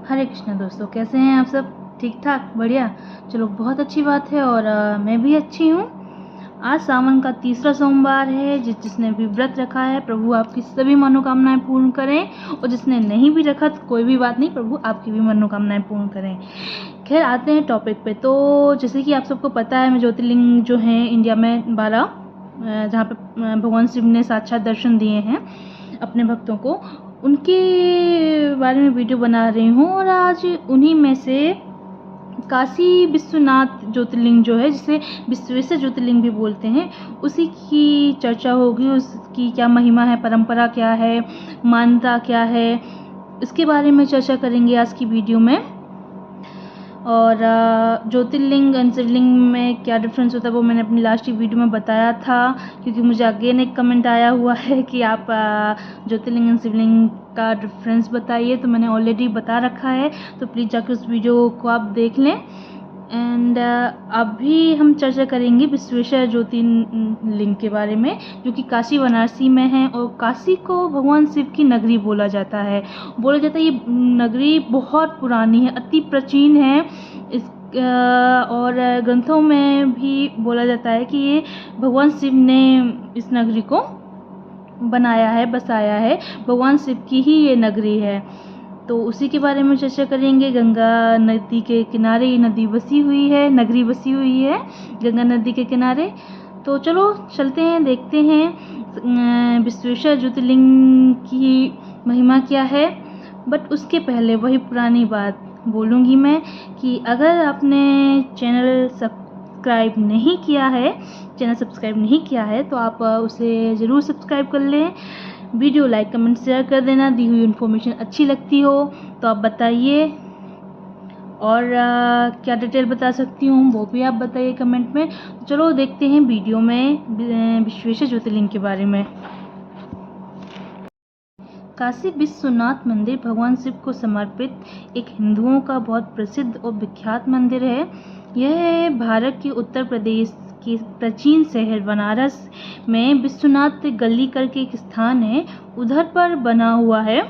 हरे कृष्णा दोस्तों, कैसे हैं आप सब? ठीक ठाक, बढ़िया। चलो, बहुत अच्छी बात है और मैं भी अच्छी हूँ। आज सावन का तीसरा सोमवार है। जिसने भी व्रत रखा है, प्रभु आपकी सभी मनोकामनाएं पूर्ण करें, और जिसने नहीं भी रखा तो कोई भी बात नहीं, प्रभु आपकी भी मनोकामनाएं पूर्ण करें। खैर, आते हैं टॉपिक पे। तो जैसे कि आप सबको पता है, मैं ज्योतिर्लिंग जो हैं इंडिया में 12, जहाँ पे भगवान शिव ने साक्षात दर्शन दिए हैं अपने भक्तों को, उनके बारे में वीडियो बना रही हूँ। और आज उन्हीं में से काशी विश्वनाथ ज्योतिर्लिंग जो है, जिसे विश्वेश्वर ज्योतिर्लिंग भी बोलते हैं, उसी की चर्चा होगी। उसकी क्या महिमा है, परंपरा क्या है, मान्यता क्या है, इसके बारे में चर्चा करेंगे आज की वीडियो में। और ज्योतिर्लिंग एंड शिवलिंग में क्या डिफरेंस होता है वो मैंने अपनी लास्ट वीडियो में बताया था, क्योंकि मुझे अगेन एक कमेंट आया हुआ है कि आप ज्योतिर्लिंग एंड शिवलिंग का डिफरेंस बताइए। तो मैंने ऑलरेडी बता रखा है, तो प्लीज़ जाकर उस वीडियो को आप देख लें। एंड अभी हम चर्चा करेंगे विश्वेश्वर ज्योतिर्लिंग के बारे में, जो कि काशी वाराणसी में है। और काशी को भगवान शिव की नगरी बोला जाता है। ये नगरी बहुत पुरानी है, अति प्राचीन है। इस और ग्रंथों में भी बोला जाता है कि ये भगवान शिव ने इस नगरी को बनाया है, बसाया है। भगवान शिव की ही ये नगरी है, तो उसी के बारे में चर्चा करेंगे। गंगा नदी के किनारे ये नदी बसी हुई है, नगरी बसी हुई है गंगा नदी के किनारे। तो चलो चलते हैं, देखते हैं विश्वेश्वर ज्योतिर्लिंग की महिमा क्या है। बट उसके पहले वही पुरानी बात बोलूँगी मैं कि अगर आपने चैनल सब्सक्राइब नहीं किया है तो आप उसे ज़रूर सब्सक्राइब कर लें। वीडियो लाइक कमेंट शेयर कर देना। दी हुई इन्फॉर्मेशन अच्छी लगती हो तो आप बताइए, और क्या डिटेल बता सकती हूँ वो भी आप बताइए कमेंट में। चलो देखते हैं वीडियो में विश्वेश्वर ज्योतिर्लिंग के बारे में। काशी विश्वनाथ मंदिर भगवान शिव को समर्पित एक हिंदुओं का बहुत प्रसिद्ध और विख्यात मंदिर है। यह भारत के उत्तर प्रदेश के प्राचीन शहर बनारस में विश्वनाथ गली करके एक स्थान है, उधर पर बना हुआ है।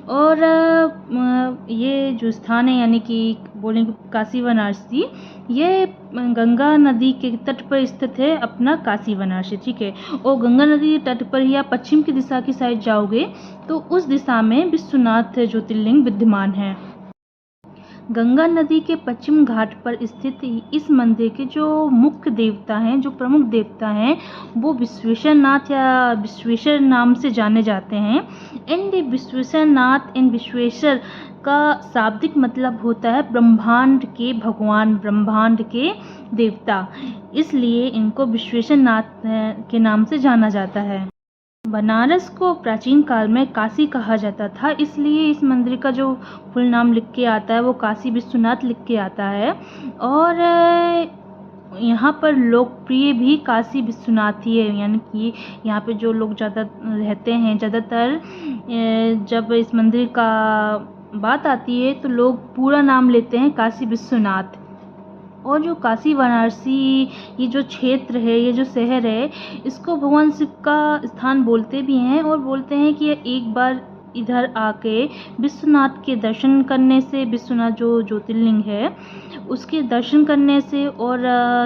और ये जो स्थान है, यानी कि बोलेंगे काशी वाराणसी, ये गंगा नदी के तट पर स्थित है, अपना काशी वाराणसी, ठीक है। और गंगा नदी के तट पर ही आप पश्चिम की दिशा की साइड जाओगे तो उस दिशा में विश्वनाथ ज्योतिर्लिंग विद्यमान है। गंगा नदी के पश्चिम घाट पर स्थित इस मंदिर के जो मुख्य देवता हैं, जो प्रमुख देवता हैं, वो विश्वेश्वरनाथ या विश्वेश्वर नाम से जाने जाते हैं। एंड विश्वेश्वरनाथ एंड विश्वेश्वर का शाब्दिक मतलब होता है ब्रह्मांड के भगवान, ब्रह्मांड के देवता, इसलिए इनको विश्वेश्वरनाथ के नाम से जाना जाता है। बनारस को प्राचीन काल में काशी कहा जाता था, इसलिए इस मंदिर का जो फुल नाम लिख के आता है वो काशी विश्वनाथ लिख के आता है। और यहाँ पर लोकप्रिय भी काशी विश्वनाथ ही है, यानी कि यहाँ पे जो लोग ज़्यादा रहते हैं, ज़्यादातर जब इस मंदिर का बात आती है तो लोग पूरा नाम लेते हैं काशी विश्वनाथ। और जो काशी वाराणसी ये जो क्षेत्र है, ये जो शहर है, इसको भगवान शिव का स्थान बोलते भी हैं। और बोलते हैं कि एक बार इधर आके विश्वनाथ के दर्शन करने से, विश्वनाथ जो ज्योतिर्लिंग है उसके दर्शन करने से, और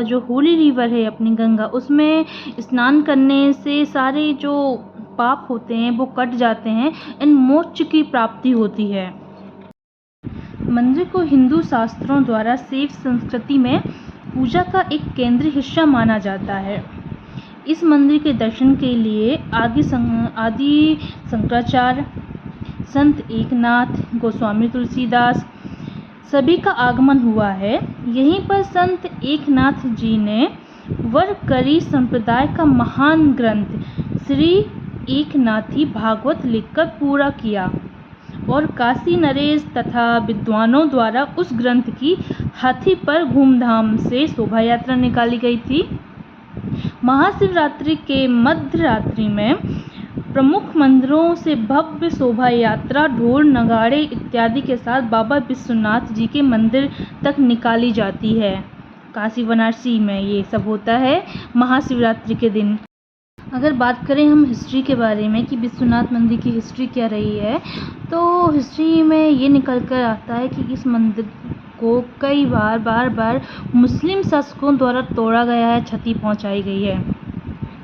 जो होली रिवर है अपनी गंगा, उसमें स्नान करने से सारे जो पाप होते हैं वो कट जाते हैं एंड मोक्ष की प्राप्ति होती है। मंदिर को हिंदू शास्त्रों द्वारा शैव संस्कृति में पूजा का एक केंद्रीय हिस्सा माना जाता है। इस मंदिर के दर्शन के लिए आदि शंकराचार्य, संत एकनाथ, गोस्वामी तुलसीदास सभी का आगमन हुआ है। यहीं पर संत एकनाथ जी ने वरकरी संप्रदाय का महान ग्रंथ श्री एकनाथी भागवत लिखकर पूरा किया, और काशी नरेश तथा विद्वानों द्वारा उस ग्रंथ की हाथी पर धूमधाम से शोभा यात्रा निकाली गई थी। महाशिवरात्रि के मध्य रात्रि में प्रमुख मंदिरों से भव्य शोभा यात्रा ढोल, नगाड़े इत्यादि के साथ बाबा विश्वनाथ जी के मंदिर तक निकाली जाती है। काशी वाराणसी में ये सब होता है महाशिवरात्रि के दिन। अगर बात करें हम हिस्ट्री के बारे में कि विश्वनाथ मंदिर की हिस्ट्री क्या रही है, तो हिस्ट्री में ये निकल कर आता है कि इस मंदिर को कई बार मुस्लिम शासकों द्वारा तोड़ा गया है, क्षति पहुंचाई गई है।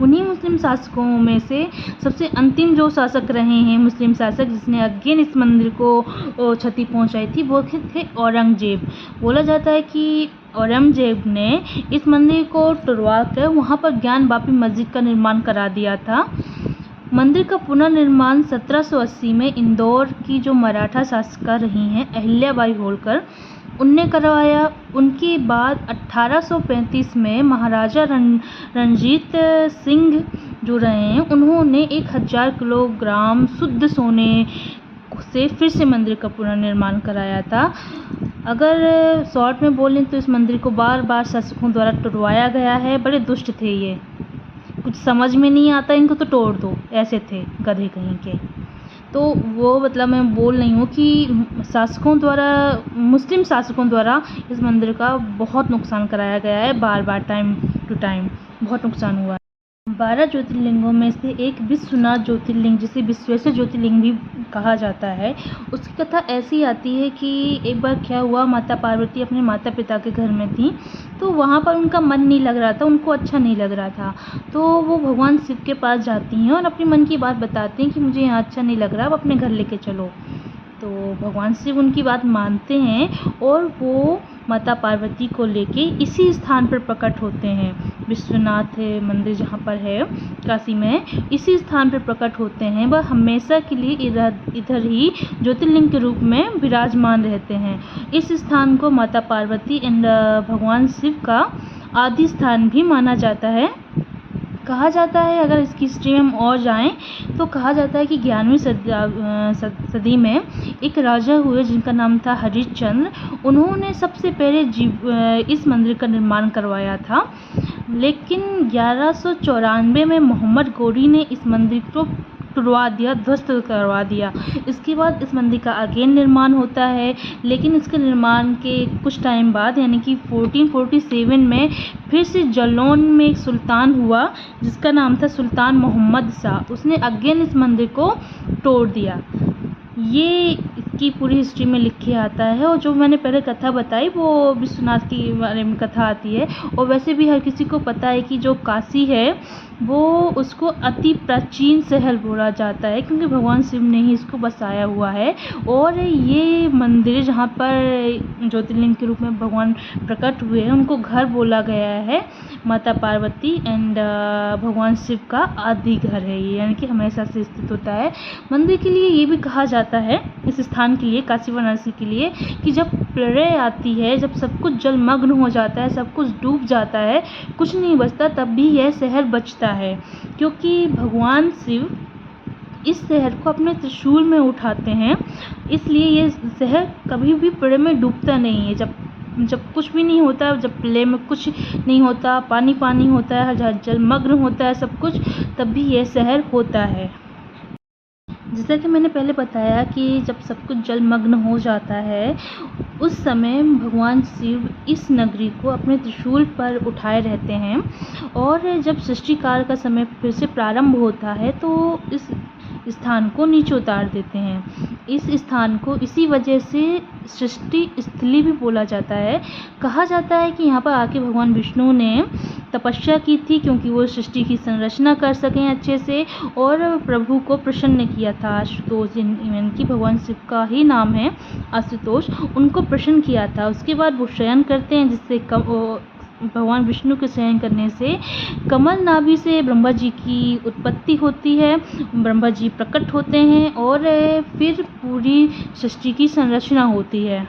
उन्हीं मुस्लिम शासकों में से सबसे अंतिम जो शासक रहे हैं मुस्लिम शासक, जिसने अगेन इस मंदिर को क्षति पहुंचाई थी, वो थे औरंगजेब। बोला जाता है कि औरंगजेब ने इस मंदिर को तुड़वा कर वहाँ पर ज्ञानवापी मस्जिद का निर्माण करा दिया था। मंदिर का पुनर्निर्माण 1780 में इंदौर की जो मराठा शासिका रही हैं अहिल्याबाई होलकर, उनने करवाया। उनके बाद 1835 में महाराजा रणजीत सिंह जो रहे हैं, उन्होंने 1000 किलोग्राम शुद्ध सोने से फिर से मंदिर का पुनर्निर्माण कराया था। अगर शॉर्ट में बोलें तो इस मंदिर को बार शासकों द्वारा तुड़वाया गया है। बड़े दुष्ट थे ये, कुछ समझ में नहीं आता इनको तो तोड़ दो, ऐसे थे गधे कहीं के। तो वो मतलब मैं बोल रही हूँ कि शासकों द्वारा, मुस्लिम शासकों द्वारा इस मंदिर का बहुत नुकसान कराया गया है, बार टाइम टू टाइम बहुत नुकसान हुआ है। 12 ज्योतिर्लिंगों में से एक विश्वनाथ ज्योतिर्लिंग, जिसे विश्वेश्वर ज्योतिर्लिंग भी कहा जाता है, उसकी कथा ऐसी आती है कि एक बार क्या हुआ, माता पार्वती अपने माता पिता के घर में थी, तो वहाँ पर उनका मन नहीं लग रहा था, उनको अच्छा नहीं लग रहा था। तो वो भगवान शिव के पास जाती हैं और अपने मन की बात बताती हैं कि मुझे यहाँ अच्छा नहीं लग रहा, अब अपने घर लेके चलो। तो भगवान शिव उनकी बात मानते हैं और वो माता पार्वती को लेके इसी स्थान पर प्रकट होते हैं। विश्वनाथ मंदिर जहाँ पर है काशी में, इसी स्थान पर प्रकट होते हैं। वह हमेशा के लिए इधर ही ज्योतिर्लिंग के रूप में विराजमान रहते हैं। इस स्थान को माता पार्वती एंड भगवान शिव का आदि स्थान भी माना जाता है। कहा जाता है, अगर इसकी हिस्ट्री में हम और जाएं तो कहा जाता है कि 11वीं सदी में एक राजा हुए जिनका नाम था हरिश्चंद्र। उन्होंने सबसे पहले इस मंदिर का निर्माण करवाया था, लेकिन 1194 में मोहम्मद गोरी ने इस मंदिर को तुड़वा दिया, ध्वस्त करवा दिया। इसके बाद इस मंदिर का अगेन निर्माण होता है, लेकिन इसके निर्माण के कुछ टाइम बाद यानी कि 1447 में फिर से जलौन में एक सुल्तान हुआ जिसका नाम था सुल्तान मोहम्मद शाह। उसने अगेन इस मंदिर को तोड़ दिया। ये इसकी पूरी हिस्ट्री में लिखे आता है। और जो मैंने पहले कथा बताई वो विश्वनाथ के बारे में कथा आती है। और वैसे भी हर किसी को पता है कि जो काशी है वो उसको अति प्राचीन शहर बोला जाता है, क्योंकि भगवान शिव ने ही इसको बसाया हुआ है। और ये मंदिर जहाँ पर ज्योतिर्लिंग के रूप में भगवान प्रकट हुए हैं, उनको घर बोला गया है। माता पार्वती एंड भगवान शिव का आदि घर है ये, यानी कि हमेशा से स्थित होता है। मंदिर के लिए ये भी कहा जाता है, इस स्थान के लिए, काशी वाराणसी के लिए, कि जब प्रलय आती है, जब सब कुछ जलमग्न हो जाता है, सब कुछ डूब जाता है, कुछ नहीं बचता, तब भी यह शहर बचता है, क्योंकि भगवान शिव इस शहर को अपने त्रिशूल में उठाते हैं। इसलिए ये शहर कभी भी प्रलय में डूबता नहीं है। जब कुछ भी नहीं होता, जब प्रलय में कुछ नहीं होता, पानी होता है, जलमग्न होता है सब कुछ, तब भी यह शहर होता है। जैसा कि मैंने पहले बताया कि जब सब कुछ जलमग्न हो जाता है, उस समय भगवान शिव इस नगरी को अपने त्रिशूल पर उठाए रहते हैं। और जब सृष्टि काल का समय फिर से प्रारंभ होता है तो इस स्थान को नीचे उतार देते हैं। इस स्थान को इसी वजह से सृष्टि स्थली भी बोला जाता है। कहा जाता है कि यहाँ पर आके भगवान विष्णु ने तपस्या की थी, क्योंकि वो सृष्टि की संरचना कर सकें अच्छे से, और प्रभु को प्रसन्न किया था। आशुतोष इवन की भगवान शिव का ही नाम है आशुतोष, उनको प्रसन्न किया था। उसके बाद वो शयन करते हैं, जिससे भगवान विष्णु के शयन करने से कमल नाभि से ब्रह्मा जी की उत्पत्ति होती है। ब्रह्मा जी प्रकट होते हैं और फिर पूरी सृष्टि की संरचना होती है।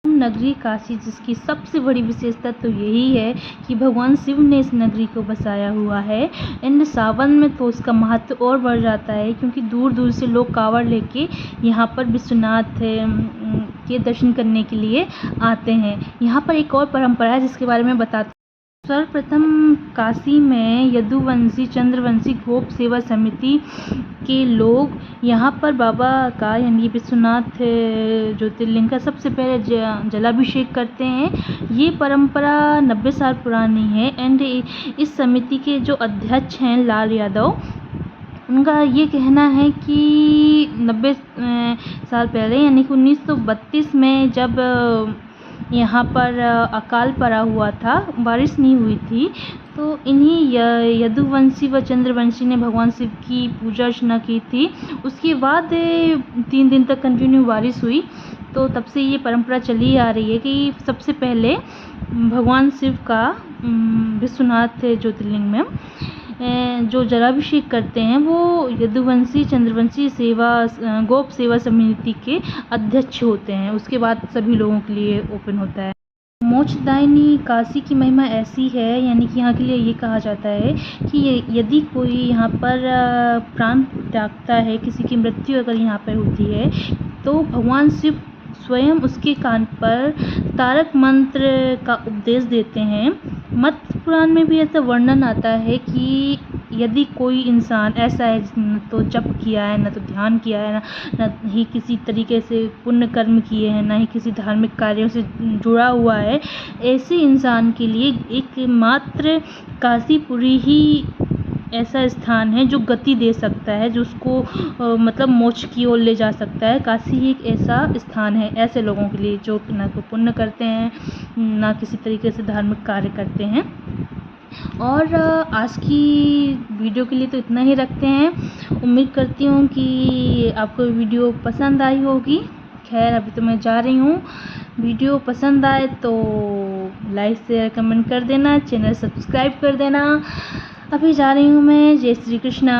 नगरी काशी, जिसकी सबसे बड़ी विशेषता तो यही है कि भगवान शिव ने इस नगरी को बसाया हुआ है। एंड सावन में तो उसका महत्व और बढ़ जाता है, क्योंकि दूर दूर से लोग कांवड़ लेके यहाँ पर विश्वनाथ के दर्शन करने के लिए आते हैं। यहाँ पर एक और परंपरा है जिसके बारे में बताते सर्वप्रथम काशी में यदुवंशी चंद्रवंशी गोप सेवा समिति के लोग यहाँ पर बाबा का यानी विश्वनाथ ज्योतिर्लिंग का सबसे पहले जलाभिषेक करते हैं। ये परंपरा 90 साल पुरानी है। एंड इस समिति के जो अध्यक्ष हैं लाल यादव, उनका ये कहना है कि 90 साल पहले यानी कि 1932 में जब यहाँ पर अकाल पड़ा हुआ था, बारिश नहीं हुई थी, तो इन्हीं यदुवंशी व चंद्रवंशी ने भगवान शिव की पूजा अर्चना की थी। उसके बाद 3 दिन तक कंटिन्यू बारिश हुई, तो तब से ये परंपरा चली आ रही है कि सबसे पहले भगवान शिव का विश्वनाथ ज्योतिर्लिंग में जो जलाभिषेक करते हैं वो यदुवंशी चंद्रवंशी गोप सेवा समिति के अध्यक्ष होते हैं। उसके बाद सभी लोगों के लिए ओपन होता है। मोक्षदायिनी काशी की महिमा ऐसी है, यानी कि यहाँ के लिए ये कहा जाता है कि यदि कोई यहाँ पर प्राण त्यागता है, किसी की मृत्यु अगर यहाँ पर होती है, तो भगवान शिव स्वयं उसके कान पर तारक मंत्र का उपदेश देते हैं। मत्स्य पुराण में भी ऐसा वर्णन आता है कि यदि कोई इंसान ऐसा है जिसने न तो जप किया है, न तो ध्यान किया है, न ही किसी तरीके से पुण्य कर्म किए हैं, न ही किसी धार्मिक कार्यों से जुड़ा हुआ है, ऐसे इंसान के लिए एकमात्र काशीपुरी ही ऐसा स्थान है जो गति दे सकता है, जो उसको मतलब मोक्ष की ओर ले जा सकता है। काशी एक ऐसा स्थान है ऐसे लोगों के लिए जो ना तो पुण्य करते हैं, ना किसी तरीके से धार्मिक कार्य करते हैं। और आज की वीडियो के लिए तो इतना ही रखते हैं। उम्मीद करती हूँ कि आपको वीडियो पसंद आई होगी। खैर अभी तो मैं जा रही हूँ। वीडियो पसंद आए तो लाइक शेयर कमेंट कर देना, चैनल सब्सक्राइब कर देना। अभी जा रही हूँ मैं। जय श्री कृष्णा।